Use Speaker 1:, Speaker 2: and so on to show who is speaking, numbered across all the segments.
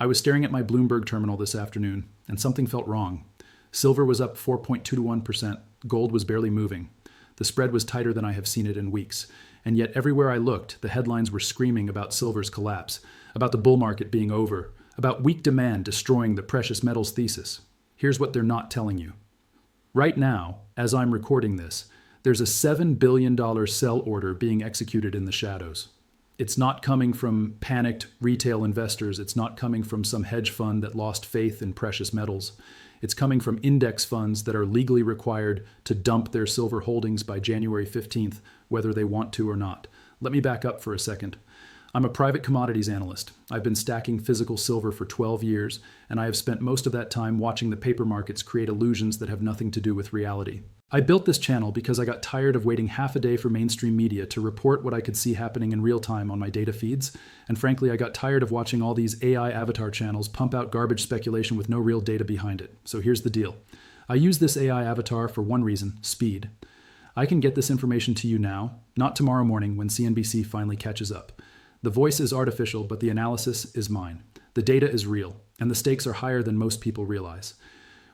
Speaker 1: I was staring at my Bloomberg terminal this afternoon, and something felt wrong. Silver was up 4.2 to 1%. Gold was barely moving. The spread was tighter than I have seen it in weeks. And yet everywhere I looked, the headlines were screaming about silver's collapse, about the bull market being over, about weak demand destroying the precious metals thesis. Here's what they're not telling you. Right now, as I'm recording this, there's a $7 billion sell order being executed in the shadows. It's not coming from panicked retail investors. It's not coming from some hedge fund that lost faith in precious metals. It's coming from index funds that are legally required to dump their silver holdings by January 15th, whether they want to or not. Let me back up for a second. I'm a private commodities analyst. I've been stacking physical silver for 12 years, and I have spent most of that time watching the paper markets create illusions that have nothing to do with reality. I built this channel because I got tired of waiting half a day for mainstream media to report what I could see happening in real time on my data feeds, and frankly, I got tired of watching all these AI avatar channels pump out garbage speculation with no real data behind it. So here's the deal. I use this AI avatar for one reason: speed. I can get this information to you now, not tomorrow morning when CNBC finally catches up. The voice is artificial, but the analysis is mine. The data is real, and the stakes are higher than most people realize.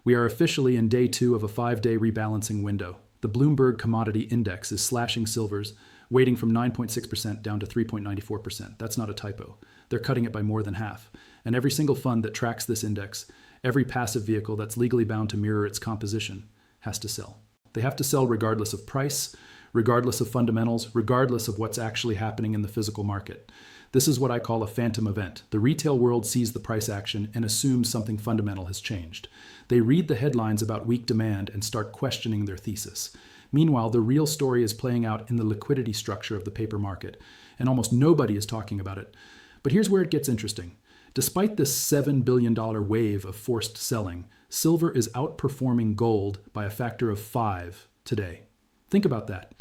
Speaker 1: We are officially in day 2 of a 5-day rebalancing window. The Bloomberg Commodity Index is slashing silvers, weighting from 9.6% down to 3.94%. That's not a typo. They're cutting it by more than half. And every single fund that tracks this index, every passive vehicle that's legally bound to mirror its composition, has to sell. They have to sell regardless of price, regardless of fundamentals, regardless of what's actually happening in the physical market. This is what I call a phantom event. The retail world sees the price action and assumes something fundamental has changed. They read the headlines about weak demand and start questioning their thesis. Meanwhile, the real story is playing out in the liquidity structure of the paper market, and almost nobody is talking about it. But here's where it gets interesting. Despite this $7 billion wave of forced selling, silver is outperforming gold by a factor of 5 today. Think about that.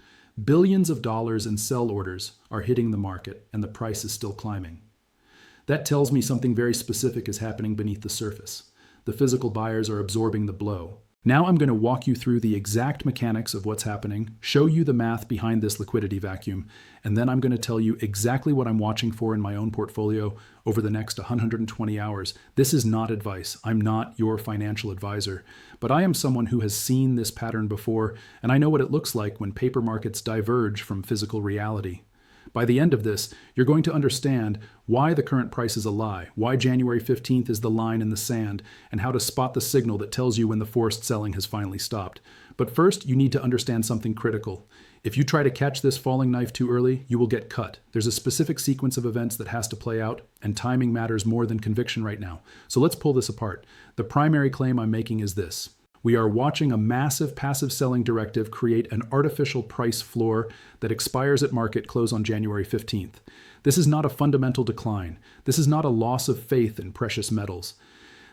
Speaker 1: Billions of dollars in sell orders are hitting the market, and the price is still climbing. That tells me something very specific is happening beneath the surface. The physical buyers are absorbing the blow. Now I'm going to walk you through the exact mechanics of what's happening, show you the math behind this liquidity vacuum, and then I'm going to tell you exactly what I'm watching for in my own portfolio over the next 120 hours. This is not advice. I'm not your financial advisor, but I am someone who has seen this pattern before, and I know what it looks like when paper markets diverge from physical reality. By the end of this, you're going to understand why the current price is a lie, why January 15th is the line in the sand, and how to spot the signal that tells you when the forced selling has finally stopped. But first, you need to understand something critical. If you try to catch this falling knife too early, you will get cut. There's a specific sequence of events that has to play out, and timing matters more than conviction right now. So let's pull this apart. The primary claim I'm making is this. We are watching a massive passive selling directive create an artificial price floor that expires at market close on January 15th. This is not a fundamental decline. This is not a loss of faith in precious metals.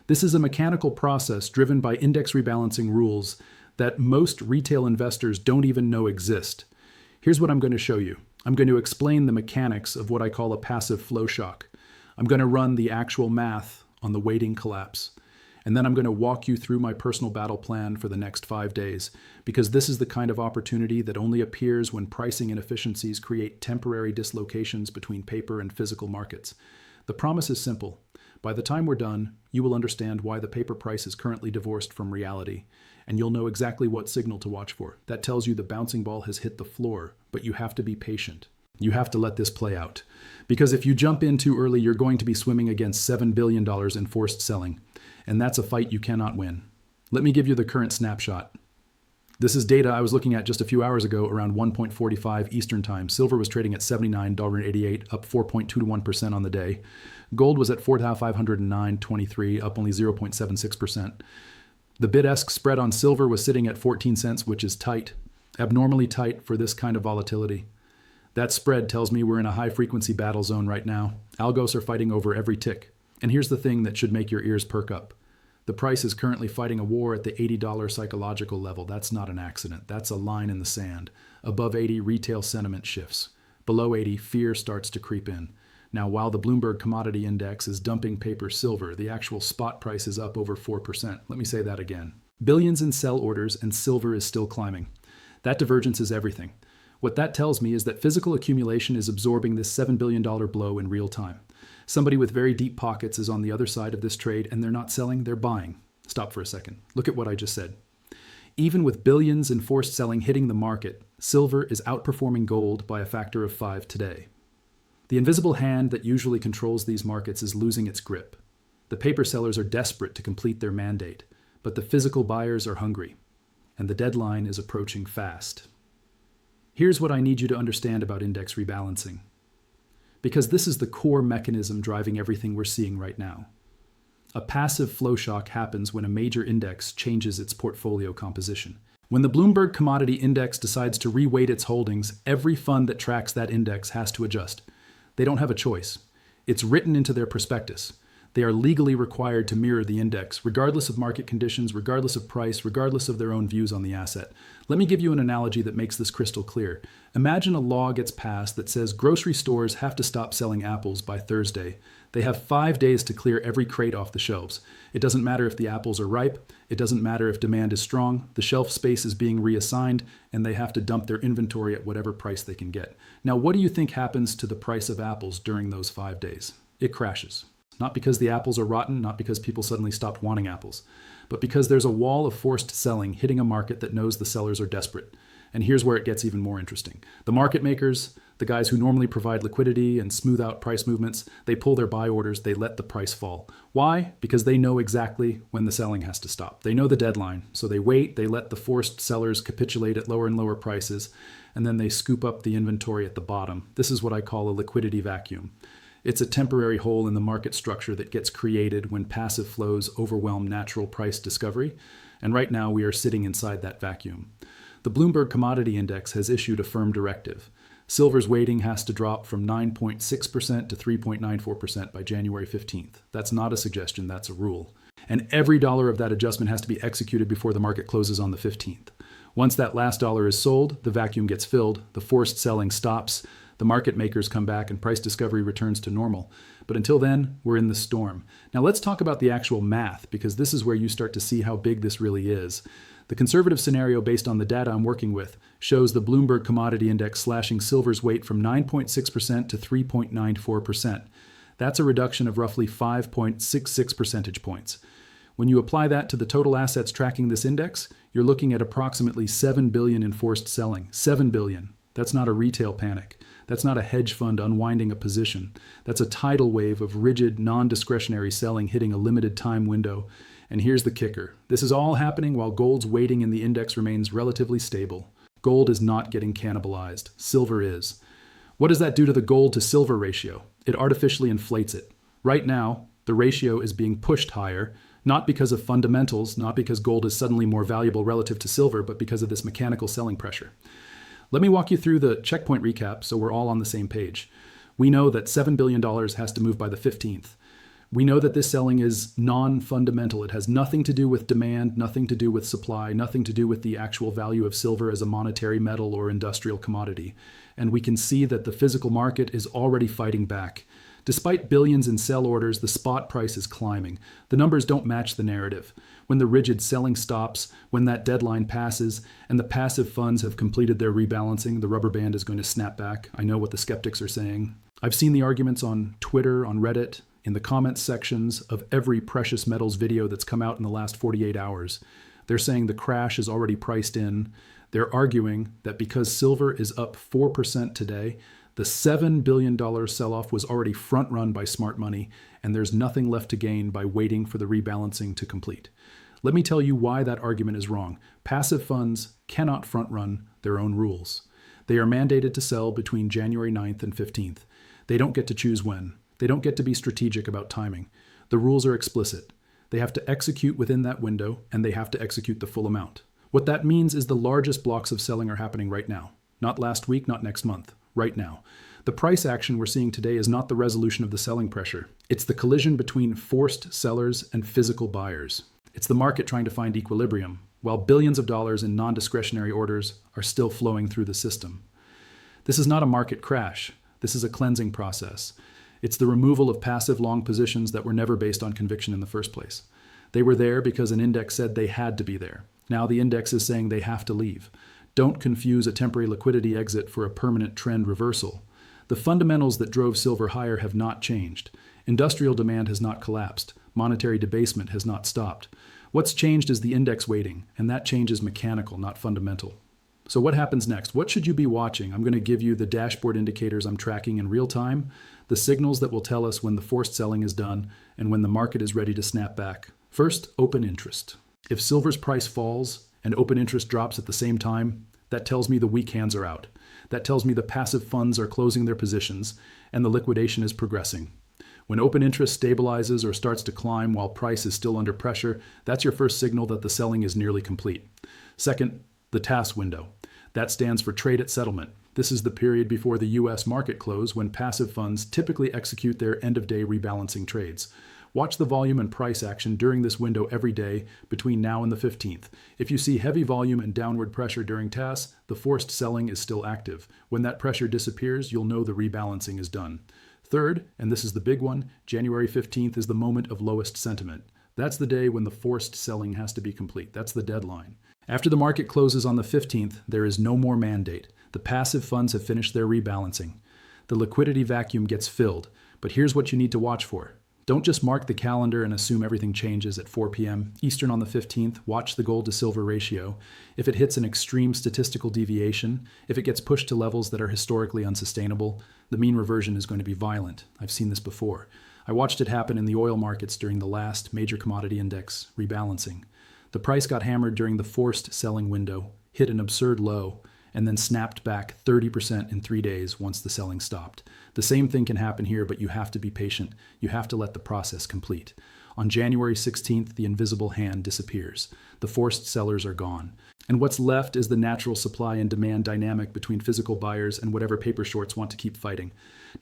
Speaker 1: This is a mechanical process driven by index rebalancing rules that most retail investors don't even know exist. Here's what I'm going to show you. I'm going to explain the mechanics of what I call a passive flow shock. I'm going to run the actual math on the weighting collapse. And then I'm going to walk you through my personal battle plan for the next 5 days, because this is the kind of opportunity that only appears when pricing inefficiencies create temporary dislocations between paper and physical markets. The promise is simple. By the time we're done, you will understand why the paper price is currently divorced from reality, and you'll know exactly what signal to watch for. That tells you the bouncing ball has hit the floor, but you have to be patient. You have to let this play out. Because if you jump in too early, you're going to be swimming against $7 billion in forced selling. And that's a fight you cannot win. Let me give you the current snapshot. This is data I was looking at just a few hours ago around 1:45 Eastern Time. Silver was trading at $79.88, up 4.2 to 1% on the day. Gold was at $4,509.23, up only 0.76%. The bid-ask spread on silver was sitting at 14 cents, which is tight, abnormally tight for this kind of volatility. That spread tells me we're in a high-frequency battle zone right now. Algos are fighting over every tick. And here's the thing that should make your ears perk up. The price is currently fighting a war at the $80 psychological level. That's not an accident. That's a line in the sand. Above 80, retail sentiment shifts. Below 80, fear starts to creep in. Now, while the Bloomberg Commodity Index is dumping paper silver, the actual spot price is up over 4%. Let me say that again. Billions in sell orders and silver is still climbing. That divergence is everything. What that tells me is that physical accumulation is absorbing this $7 billion blow in real time. Somebody with very deep pockets is on the other side of this trade, and they're not selling, they're buying. Stop for a second. Look at what I just said. Even with billions in forced selling hitting the market, silver is outperforming gold by a factor of 5 today. The invisible hand that usually controls these markets is losing its grip. The paper sellers are desperate to complete their mandate, but the physical buyers are hungry, and the deadline is approaching fast. Here's what I need you to understand about index rebalancing, because this is the core mechanism driving everything we're seeing right now. A passive flow shock happens when a major index changes its portfolio composition. When the Bloomberg Commodity Index decides to reweight its holdings, every fund that tracks that index has to adjust. They don't have a choice. It's written into their prospectus. They are legally required to mirror the index, regardless of market conditions, regardless of price, regardless of their own views on the asset. Let me give you an analogy that makes this crystal clear. Imagine a law gets passed that says grocery stores have to stop selling apples by Thursday. They have 5 days to clear every crate off the shelves. It doesn't matter if the apples are ripe. It doesn't matter if demand is strong. The shelf space is being reassigned, and they have to dump their inventory at whatever price they can get. Now, what do you think happens to the price of apples during those 5 days? It crashes. Not because the apples are rotten, not because people suddenly stopped wanting apples, but because there's a wall of forced selling hitting a market that knows the sellers are desperate. And here's where it gets even more interesting. The market makers, the guys who normally provide liquidity and smooth out price movements, they pull their buy orders, they let the price fall. Why? Because they know exactly when the selling has to stop. They know the deadline, so they wait, they let the forced sellers capitulate at lower and lower prices, and then they scoop up the inventory at the bottom. This is what I call a liquidity vacuum. It's a temporary hole in the market structure that gets created when passive flows overwhelm natural price discovery, and right now we are sitting inside that vacuum. The Bloomberg Commodity Index has issued a firm directive. Silver's weighting has to drop from 9.6% to 3.94% by January 15th. That's not a suggestion, that's a rule. And every dollar of that adjustment has to be executed before the market closes on the 15th. Once that last dollar is sold, the vacuum gets filled, the forced selling stops, the market makers come back, and price discovery returns to normal. But until then, we're in the storm. Now let's talk about the actual math, because this is where you start to see how big this really is. The conservative scenario based on the data I'm working with shows the Bloomberg Commodity Index slashing silver's weight from 9.6% to 3.94%. That's a reduction of roughly 5.66 percentage points. When you apply that to the total assets tracking this index, you're looking at approximately $7 billion in forced selling. $7 billion. That's not a retail panic. That's not a hedge fund unwinding a position. That's a tidal wave of rigid, non-discretionary selling hitting a limited time window. And here's the kicker. This is all happening while gold's weighting in the index remains relatively stable. Gold is not getting cannibalized. Silver is. What does that do to the gold to silver ratio? It artificially inflates it. Right now, the ratio is being pushed higher, not because of fundamentals, not because gold is suddenly more valuable relative to silver, but because of this mechanical selling pressure. Let me walk you through the checkpoint recap so we're all on the same page. We know that $7 billion has to move by the 15th. We know that this selling is non-fundamental. It has nothing to do with demand, nothing to do with supply, nothing to do with the actual value of silver as a monetary metal or industrial commodity. And we can see that the physical market is already fighting back. Despite billions in sell orders, the spot price is climbing. The numbers don't match the narrative. When the rigid selling stops, when that deadline passes, and the passive funds have completed their rebalancing, the rubber band is going to snap back. I know what the skeptics are saying. I've seen the arguments on Twitter, on Reddit, in the comments sections of every precious metals video that's come out in the last 48 hours. They're saying the crash is already priced in. They're arguing that because silver is up 4% today, the $7 billion sell-off was already front-run by smart money, and there's nothing left to gain by waiting for the rebalancing to complete. Let me tell you why that argument is wrong. Passive funds cannot front-run their own rules. They are mandated to sell between January 9th and 15th. They don't get to choose when. They don't get to be strategic about timing. The rules are explicit. They have to execute within that window, and they have to execute the full amount. What that means is the largest blocks of selling are happening right now. Not last week, not next month. Right now. The price action we're seeing today is not the resolution of the selling pressure. It's the collision between forced sellers and physical buyers. It's the market trying to find equilibrium, while billions of dollars in non-discretionary orders are still flowing through the system. This is not a market crash. This is a cleansing process. It's the removal of passive long positions that were never based on conviction in the first place. They were there because an index said they had to be there. Now the index is saying they have to leave. Don't confuse a temporary liquidity exit for a permanent trend reversal. The fundamentals that drove silver higher have not changed. Industrial demand has not collapsed. Monetary debasement has not stopped. What's changed is the index weighting, and that change is mechanical, not fundamental. So what happens next? What should you be watching? I'm going to give you the dashboard indicators I'm tracking in real time, the signals that will tell us when the forced selling is done and when the market is ready to snap back. First, open interest. If silver's price falls and open interest drops at the same time, that tells me the weak hands are out. That tells me the passive funds are closing their positions and the liquidation is progressing. When open interest stabilizes or starts to climb while price is still under pressure, that's your first signal that the selling is nearly complete. Second, the TAS window. That stands for trade at settlement. This is the period before the U.S. market close when passive funds typically execute their end-of-day rebalancing trades. Watch the volume and price action during this window every day between now and the 15th. If you see heavy volume and downward pressure during TAS, the forced selling is still active. When that pressure disappears, you'll know the rebalancing is done. Third, and this is the big one, January 15th is the moment of lowest sentiment. That's the day when the forced selling has to be complete. That's the deadline. After the market closes on the 15th, there is no more mandate. The passive funds have finished their rebalancing. The liquidity vacuum gets filled, but here's what you need to watch for. Don't just mark the calendar and assume everything changes at 4 p.m. Eastern on the 15th. Watch the gold to silver ratio. If it hits an extreme statistical deviation, if it gets pushed to levels that are historically unsustainable, the mean reversion is going to be violent. I've seen this before. I watched it happen in the oil markets during the last major commodity index rebalancing. The price got hammered during the forced selling window, hit an absurd low, and then snapped back 30% in 3 days once the selling stopped. The same thing can happen here, but you have to be patient. You have to let the process complete. On January 16th, the invisible hand disappears. The forced sellers are gone. And what's left is the natural supply and demand dynamic between physical buyers and whatever paper shorts want to keep fighting.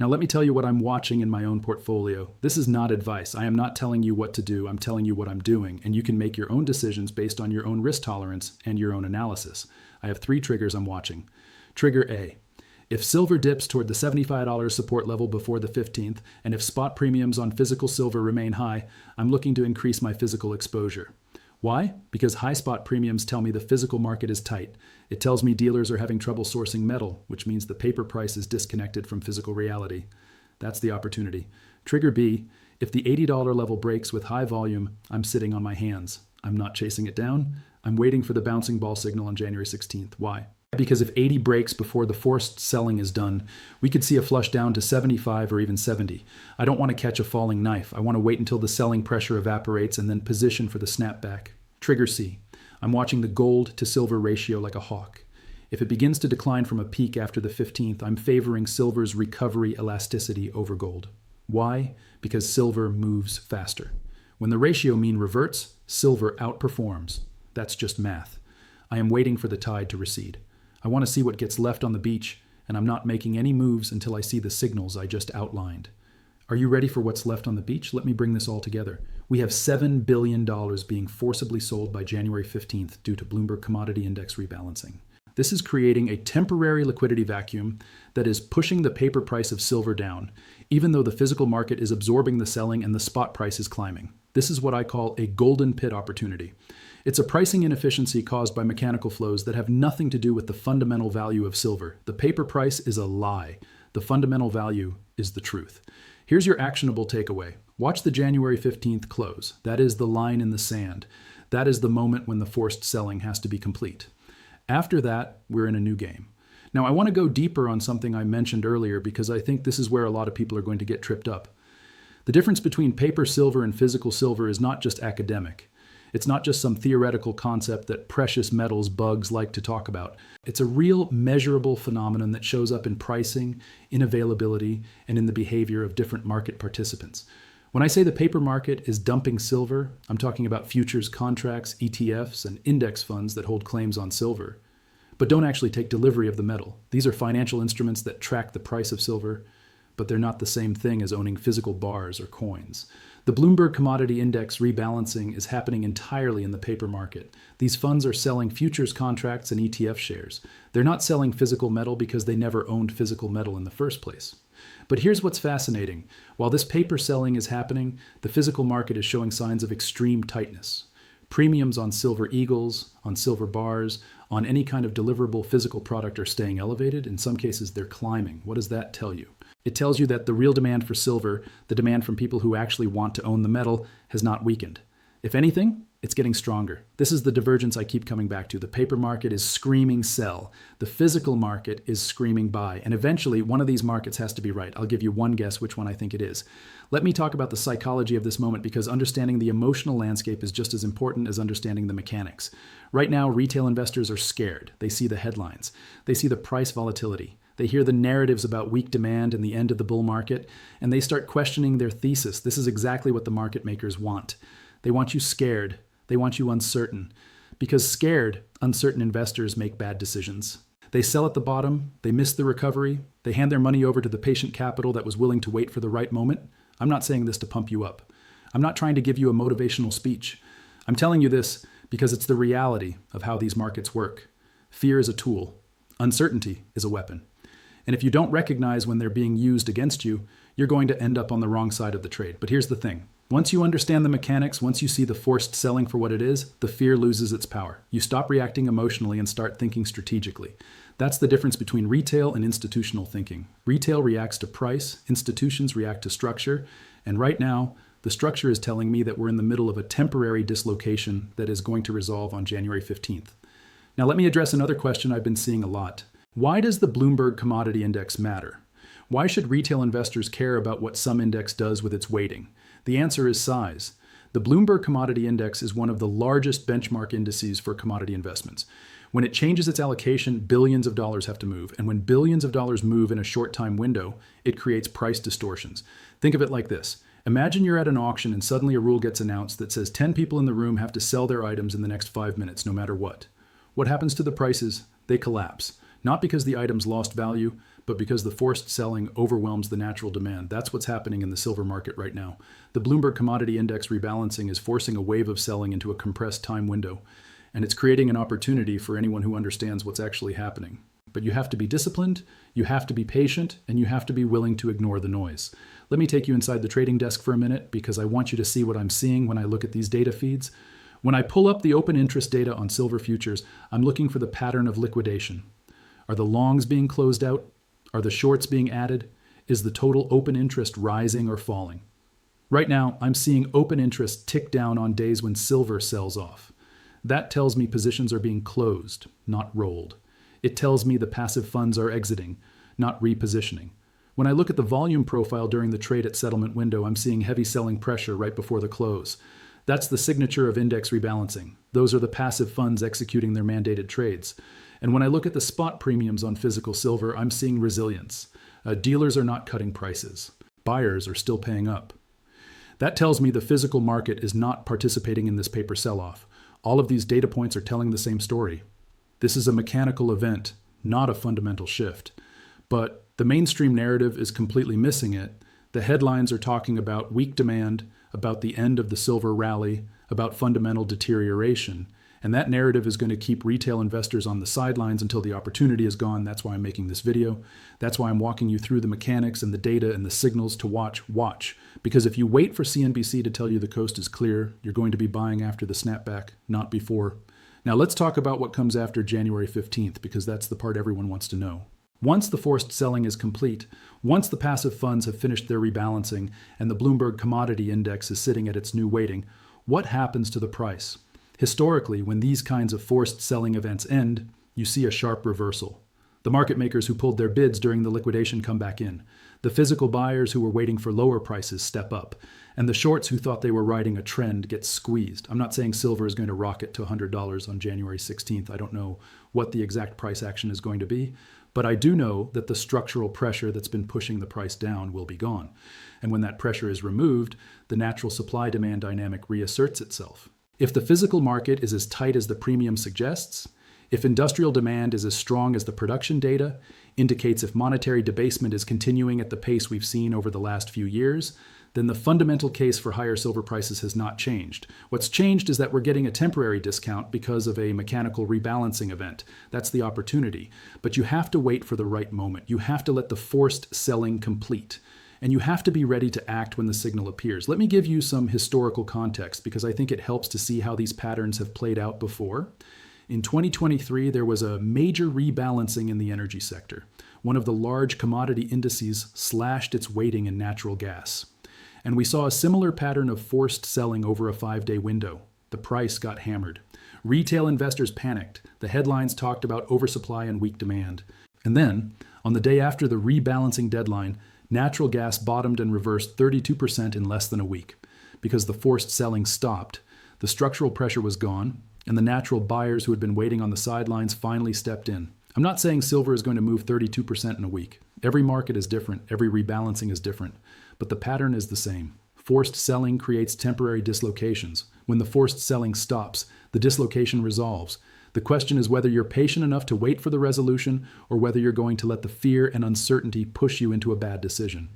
Speaker 1: Now let me tell you what I'm watching in my own portfolio. This is not advice. I am not telling you what to do. I'm telling you what I'm doing, and you can make your own decisions based on your own risk tolerance and your own analysis. I have 3 triggers I'm watching. Trigger A. If silver dips toward the $75 support level before the 15th, and if spot premiums on physical silver remain high, I'm looking to increase my physical exposure. Why? Because high spot premiums tell me the physical market is tight. It tells me dealers are having trouble sourcing metal, which means the paper price is disconnected from physical reality. That's the opportunity. Trigger B. If the $80 level breaks with high volume, I'm sitting on my hands. I'm not chasing it down. I'm waiting for the bouncing ball signal on January 16th. Why? Because if 80 breaks before the forced selling is done, we could see a flush down to 75 or even 70. I don't want to catch a falling knife. I want to wait until the selling pressure evaporates and then position for the snapback. Trigger C. I'm watching the gold to silver ratio like a hawk. If it begins to decline from a peak after the 15th, I'm favoring silver's recovery elasticity over gold. Why? Because silver moves faster. When the ratio mean reverts, silver outperforms. That's just math. I am waiting for the tide to recede. I want to see what gets left on the beach, and I'm not making any moves until I see the signals I just outlined. Are you ready for what's left on the beach? Let me bring this all together. We have $7 billion being forcibly sold by January 15th due to Bloomberg Commodity Index rebalancing. This is creating a temporary liquidity vacuum that is pushing the paper price of silver down, even though the physical market is absorbing the selling and the spot price is climbing. This is what I call a golden pit opportunity. It's a pricing inefficiency caused by mechanical flows that have nothing to do with the fundamental value of silver. The paper price is a lie. The fundamental value is the truth. Here's your actionable takeaway. Watch the January 15th close. That is the line in the sand. That is the moment when the forced selling has to be complete. After that, we're in a new game. Now, I want to go deeper on something I mentioned earlier because I think this is where a lot of people are going to get tripped up. The difference between paper silver and physical silver is not just academic. It's not just some theoretical concept that precious metals bugs like to talk about. It's a real measurable phenomenon that shows up in pricing, in availability, and in the behavior of different market participants. When I say the paper market is dumping silver, I'm talking about futures contracts, ETFs, and index funds that hold claims on silver, but don't actually take delivery of the metal. These are financial instruments that track the price of silver, but they're not the same thing as owning physical bars or coins. The Bloomberg Commodity Index rebalancing is happening entirely in the paper market. These funds are selling futures contracts and ETF shares. They're not selling physical metal because they never owned physical metal in the first place. But here's what's fascinating. While this paper selling is happening, the physical market is showing signs of extreme tightness. Premiums on silver eagles, on silver bars, on any kind of deliverable physical product are staying elevated. In some cases, they're climbing. What does that tell you? It tells you that the real demand for silver, the demand from people who actually want to own the metal, has not weakened. If anything, it's getting stronger. This is the divergence I keep coming back to. The paper market is screaming sell. The physical market is screaming buy. And eventually, one of these markets has to be right. I'll give you one guess which one I think it is. Let me talk about the psychology of this moment, because understanding the emotional landscape is just as important as understanding the mechanics. Right now, retail investors are scared. They see the headlines. They see the price volatility. They hear the narratives about weak demand and the end of the bull market, and they start questioning their thesis. This is exactly what the market makers want. They want you scared. They want you uncertain. Because scared, uncertain investors make bad decisions. They sell at the bottom, they miss the recovery, they hand their money over to the patient capital that was willing to wait for the right moment. I'm not saying this to pump you up. I'm not trying to give you a motivational speech. I'm telling you this because it's the reality of how these markets work. Fear is a tool. Uncertainty is a weapon. And if you don't recognize when they're being used against you, you're going to end up on the wrong side of the trade. But here's the thing. Once you understand the mechanics, once you see the forced selling for what it is, the fear loses its power. You stop reacting emotionally and start thinking strategically. That's the difference between retail and institutional thinking. Retail reacts to price, institutions react to structure, and right now, the structure is telling me that we're in the middle of a temporary dislocation that is going to resolve on January 15th. Now let me address another question I've been seeing a lot. Why does the Bloomberg Commodity Index matter? Why should retail investors care about what some index does with its weighting? The answer is size. The Bloomberg Commodity Index is one of the largest benchmark indices for commodity investments. When it changes its allocation, billions of dollars have to move. And when billions of dollars move in a short time window, it creates price distortions. Think of it like this. Imagine you're at an auction and suddenly a rule gets announced that says 10 people in the room have to sell their items in the next 5 minutes, no matter what. What happens to the prices? They collapse. Not because the items lost value, but because the forced selling overwhelms the natural demand. That's what's happening in the silver market right now. The Bloomberg Commodity Index rebalancing is forcing a wave of selling into a compressed time window, and it's creating an opportunity for anyone who understands what's actually happening. But you have to be disciplined, you have to be patient, and you have to be willing to ignore the noise. Let me take you inside the trading desk for a minute, because I want you to see what I'm seeing when I look at these data feeds. When I pull up the open interest data on silver futures, I'm looking for the pattern of liquidation. Are the longs being closed out? Are the shorts being added? Is the total open interest rising or falling? Right now, I'm seeing open interest tick down on days when silver sells off. That tells me positions are being closed, not rolled. It tells me the passive funds are exiting, not repositioning. When I look at the volume profile during the trade at settlement window, I'm seeing heavy selling pressure right before the close. That's the signature of index rebalancing. Those are the passive funds executing their mandated trades. And when I look at the spot premiums on physical silver, I'm seeing resilience. Dealers are not cutting prices. Buyers are still paying up. That tells me the physical market is not participating in this paper sell-off. All of these data points are telling the same story. This is a mechanical event, not a fundamental shift. But the mainstream narrative is completely missing it. The headlines are talking about weak demand, about the end of the silver rally, about fundamental deterioration. And that narrative is going to keep retail investors on the sidelines until the opportunity is gone. That's why I'm making this video. That's why I'm walking you through the mechanics and the data and the signals to watch. Because if you wait for CNBC to tell you the coast is clear, you're going to be buying after the snapback, not before. Now let's talk about what comes after January 15th, because that's the part everyone wants to know. Once the forced selling is complete, once the passive funds have finished their rebalancing and the Bloomberg Commodity Index is sitting at its new weighting, what happens to the price? Historically, when these kinds of forced selling events end, you see a sharp reversal. The market makers who pulled their bids during the liquidation come back in. The physical buyers who were waiting for lower prices step up. And the shorts who thought they were riding a trend get squeezed. I'm not saying silver is going to rocket to $100 on January 16th. I don't know what the exact price action is going to be. But I do know that the structural pressure that's been pushing the price down will be gone. And when that pressure is removed, the natural supply-demand dynamic reasserts itself. If the physical market is as tight as the premium suggests, if industrial demand is as strong as the production data, indicates if monetary debasement is continuing at the pace we've seen over the last few years, then the fundamental case for higher silver prices has not changed. What's changed is that we're getting a temporary discount because of a mechanical rebalancing event. That's the opportunity. But you have to wait for the right moment. You have to let the forced selling complete. And you have to be ready to act when the signal appears. Let me give you some historical context, because I think it helps to see how these patterns have played out before. In 2023, there was a major rebalancing in the energy sector. one of the large commodity indices slashed its weighting in natural gas. And we saw a similar pattern of forced selling over a 5-day window. The price got hammered. Retail investors panicked. The headlines talked about oversupply and weak demand. And then, on the day after the rebalancing deadline, natural gas bottomed and reversed 32% in less than a week. Because the forced selling stopped, the structural pressure was gone, and the natural buyers who had been waiting on the sidelines finally stepped in. I'm not saying silver is going to move 32% in a week. Every market is different, every rebalancing is different, but the pattern is the same. Forced selling creates temporary dislocations. When the forced selling stops, the dislocation resolves. The question is whether you're patient enough to wait for the resolution or whether you're going to let the fear and uncertainty push you into a bad decision.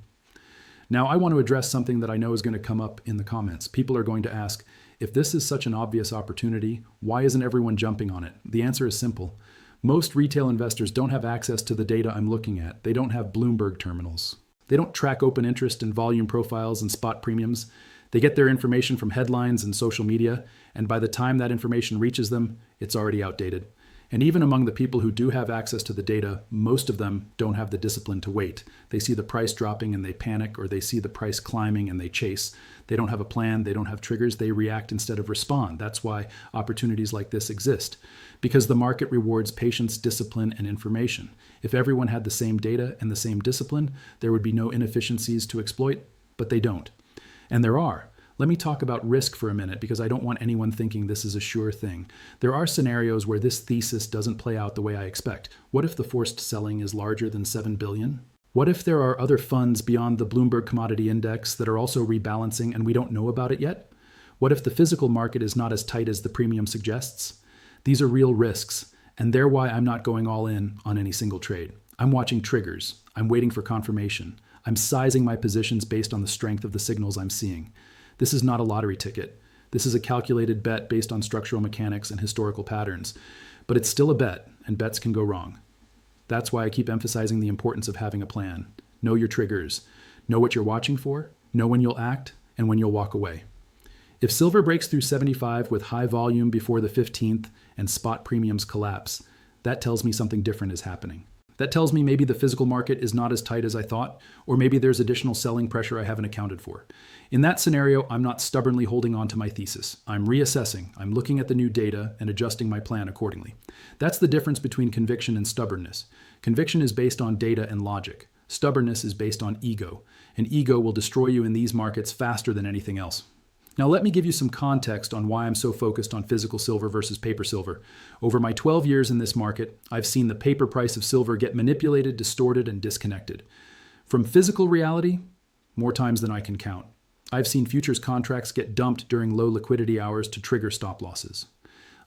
Speaker 1: Now, I want to address something that I know is going to come up in the comments. People are going to ask, if this is such an obvious opportunity, why isn't everyone jumping on it? The answer is simple. Most retail investors don't have access to the data I'm looking at. They don't have Bloomberg terminals. They don't track open interest and volume profiles and spot premiums. They get their information from headlines and social media, and by the time that information reaches them, it's already outdated. And even among the people who do have access to the data, most of them don't have the discipline to wait. They see the price dropping and they panic, or they see the price climbing and they chase. They don't have a plan, they don't have triggers, they react instead of respond. That's why opportunities like this exist, because the market rewards patience, discipline, and information. If everyone had the same data and the same discipline, there would be no inefficiencies to exploit, but they don't. And there are. Let me talk about risk for a minute, because I don't want anyone thinking this is a sure thing. There are scenarios where this thesis doesn't play out the way I expect. What if the forced selling is larger than 7 billion? What if there are other funds beyond the Bloomberg Commodity Index that are also rebalancing and we don't know about it yet? What if the physical market is not as tight as the premium suggests? These are real risks, and they're why I'm not going all in on any single trade. I'm watching triggers. I'm waiting for confirmation. I'm sizing my positions based on the strength of the signals I'm seeing. This is not a lottery ticket. This is a calculated bet based on structural mechanics and historical patterns. But it's still a bet, and bets can go wrong. That's why I keep emphasizing the importance of having a plan. Know your triggers. Know what you're watching for, know when you'll act, and when you'll walk away. If silver breaks through 75 with high volume before the 15th and spot premiums collapse, that tells me something different is happening. That tells me maybe the physical market is not as tight as I thought, or maybe there's additional selling pressure I haven't accounted for. In that scenario, I'm not stubbornly holding on to my thesis. I'm reassessing, I'm looking at the new data and adjusting my plan accordingly. That's the difference between conviction and stubbornness. Conviction is based on data and logic. Stubbornness is based on ego, and ego will destroy you in these markets faster than anything else. Now let me give you some context on why I'm so focused on physical silver versus paper silver. Over my 12 years in this market, I've seen the paper price of silver get manipulated, distorted, and disconnected. From physical reality, more times than I can count. I've seen futures contracts get dumped during low liquidity hours to trigger stop losses.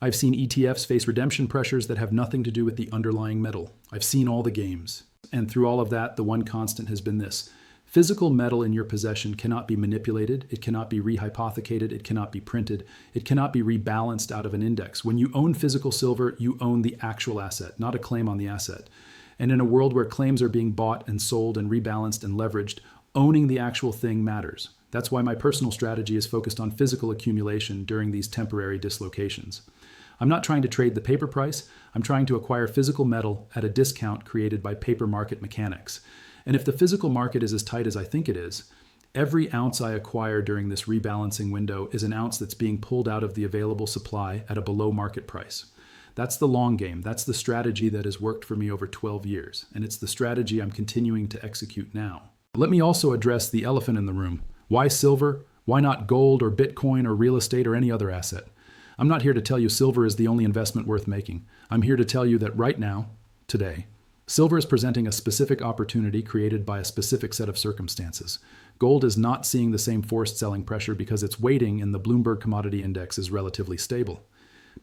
Speaker 1: I've seen ETFs face redemption pressures that have nothing to do with the underlying metal. I've seen all the games. And through all of that, the one constant has been this. Physical metal in your possession cannot be manipulated, it cannot be rehypothecated, it cannot be printed, it cannot be rebalanced out of an index. When you own physical silver, you own the actual asset, not a claim on the asset. And in a world where claims are being bought and sold and rebalanced and leveraged, owning the actual thing matters. That's why my personal strategy is focused on physical accumulation during these temporary dislocations. I'm not trying to trade the paper price, I'm trying to acquire physical metal at a discount created by paper market mechanics. And if the physical market is as tight as I think it is, every ounce I acquire during this rebalancing window is an ounce that's being pulled out of the available supply at a below market price. That's the long game. That's the strategy that has worked for me over 12 years. And it's the strategy I'm continuing to execute now. Let me also address the elephant in the room. Why silver? Why not gold or Bitcoin or real estate or any other asset? I'm not here to tell you silver is the only investment worth making. I'm here to tell you that right now, today, silver is presenting a specific opportunity created by a specific set of circumstances. Gold is not seeing the same forced selling pressure because its weighting in the Bloomberg Commodity Index is relatively stable.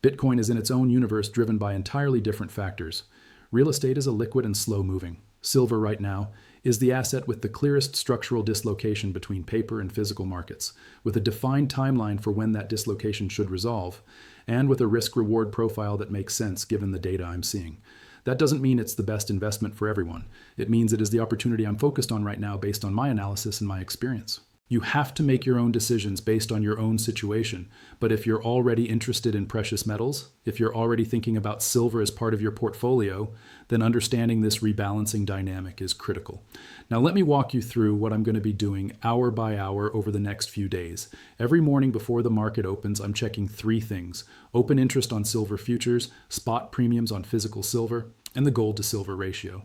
Speaker 1: Bitcoin is in its own universe driven by entirely different factors. Real estate is a liquid and slow moving. Silver right now is the asset with the clearest structural dislocation between paper and physical markets, with a defined timeline for when that dislocation should resolve, and with a risk-reward profile that makes sense given the data I'm seeing. That doesn't mean it's the best investment for everyone. It means it is the opportunity I'm focused on right now based on my analysis and my experience. You have to make your own decisions based on your own situation. But if you're already interested in precious metals, if you're already thinking about silver as part of your portfolio, then understanding this rebalancing dynamic is critical. Now, let me walk you through what I'm going to be doing hour by hour over the next few days. Every morning before the market opens, I'm checking three things: open interest on silver futures, spot premiums on physical silver, and the gold to silver ratio.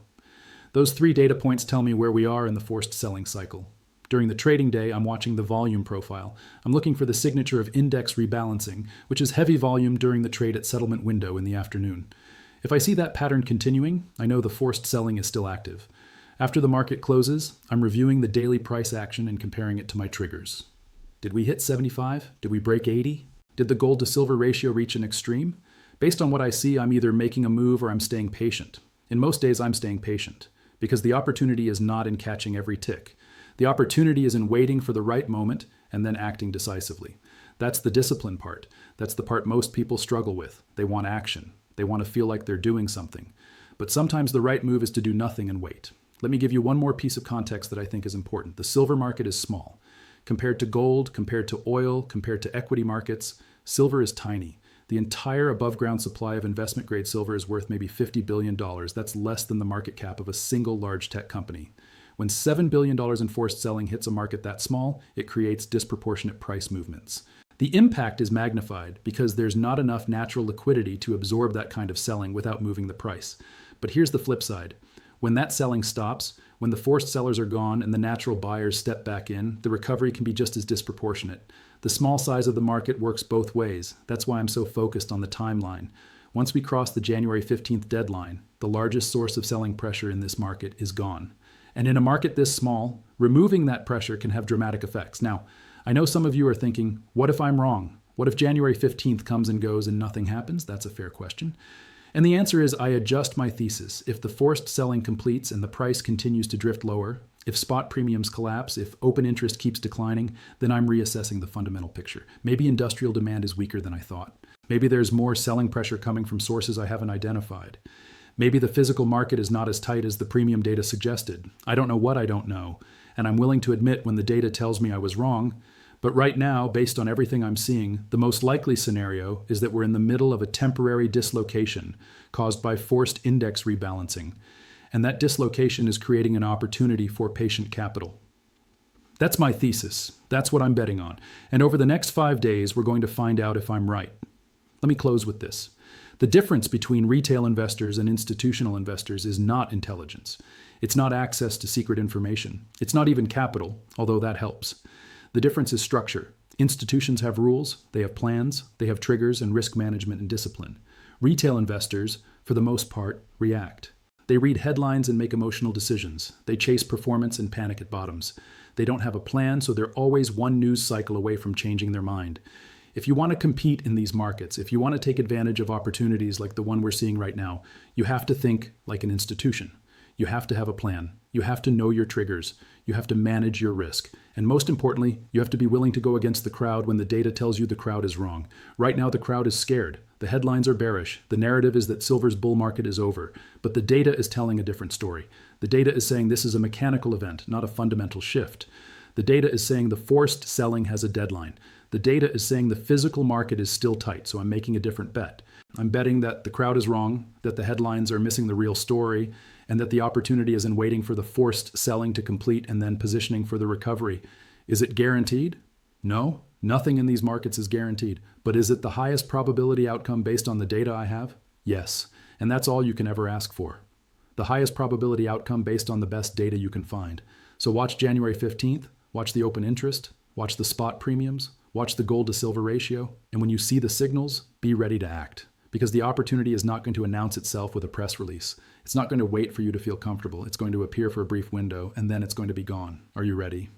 Speaker 1: Those three data points tell me where we are in the forced selling cycle. During the trading day, I'm watching the volume profile. I'm looking for the signature of index rebalancing, which is heavy volume during the trade at settlement window in the afternoon. If I see that pattern continuing, I know the forced selling is still active. After the market closes, I'm reviewing the daily price action and comparing it to my triggers. Did we hit 75? Did we break 80? Did the gold to silver ratio reach an extreme? Based on what I see, I'm either making a move or I'm staying patient. In most days, I'm staying patient because the opportunity is not in catching every tick. The opportunity is in waiting for the right moment and then acting decisively. That's the discipline part. That's the part most people struggle with. They want action. They want to feel like they're doing something. But sometimes the right move is to do nothing and wait. Let me give you one more piece of context that I think is important. The silver market is small. Compared to gold, compared to oil, compared to equity markets, silver is tiny. The entire above-ground supply of investment-grade silver is worth maybe $50 billion. That's less than the market cap of a single large tech company. When $7 billion in forced selling hits a market that small, it creates disproportionate price movements. The impact is magnified because there's not enough natural liquidity to absorb that kind of selling without moving the price. But here's the flip side. When that selling stops, when the forced sellers are gone and the natural buyers step back in, the recovery can be just as disproportionate. The small size of the market works both ways. That's why I'm so focused on the timeline. Once we cross the January 15th deadline, the largest source of selling pressure in this market is gone. And in a market this small, removing that pressure can have dramatic effects. Now, I know some of you are thinking, what if I'm wrong? What if January 15th comes and goes and nothing happens? That's a fair question. And the answer is I adjust my thesis. If the forced selling completes and the price continues to drift lower, if spot premiums collapse, if open interest keeps declining, then I'm reassessing the fundamental picture. Maybe industrial demand is weaker than I thought. Maybe there's more selling pressure coming from sources I haven't identified. Maybe the physical market is not as tight as the premium data suggested. I don't know what I don't know, and I'm willing to admit when the data tells me I was wrong. But right now, based on everything I'm seeing, the most likely scenario is that we're in the middle of a temporary dislocation caused by forced index rebalancing, and that dislocation is creating an opportunity for patient capital. That's my thesis. That's what I'm betting on. And over the next 5 days, we're going to find out if I'm right. Let me close with this. The difference between retail investors and institutional investors is not intelligence. It's not access to secret information. It's not even capital, although that helps. The difference is structure. Institutions have rules, they have plans, they have triggers and risk management and discipline. Retail investors, for the most part, react. They read headlines and make emotional decisions. They chase performance and panic at bottoms. They don't have a plan, so they're always one news cycle away from changing their mind. If you want to compete in these markets, if you want to take advantage of opportunities like the one we're seeing right now, you have to think like an institution. You have to have a plan. You have to know your triggers. You have to manage your risk. And most importantly, you have to be willing to go against the crowd when the data tells you the crowd is wrong. Right now, the crowd is scared. The headlines are bearish. The narrative is that silver's bull market is over. But the data is telling a different story. The data is saying this is a mechanical event, not a fundamental shift. The data is saying the forced selling has a deadline. The data is saying the physical market is still tight, so I'm making a different bet. I'm betting that the crowd is wrong, that the headlines are missing the real story, and that the opportunity is in waiting for the forced selling to complete and then positioning for the recovery. Is it guaranteed? No, nothing in these markets is guaranteed. But is it the highest probability outcome based on the data I have? Yes, and that's all you can ever ask for. The highest probability outcome based on the best data you can find. So watch January 15th, watch the open interest, watch the spot premiums, watch the gold to silver ratio, and when you see the signals, be ready to act. Because the opportunity is not going to announce itself with a press release. It's not going to wait for you to feel comfortable. It's going to appear for a brief window, and then it's going to be gone. Are you ready?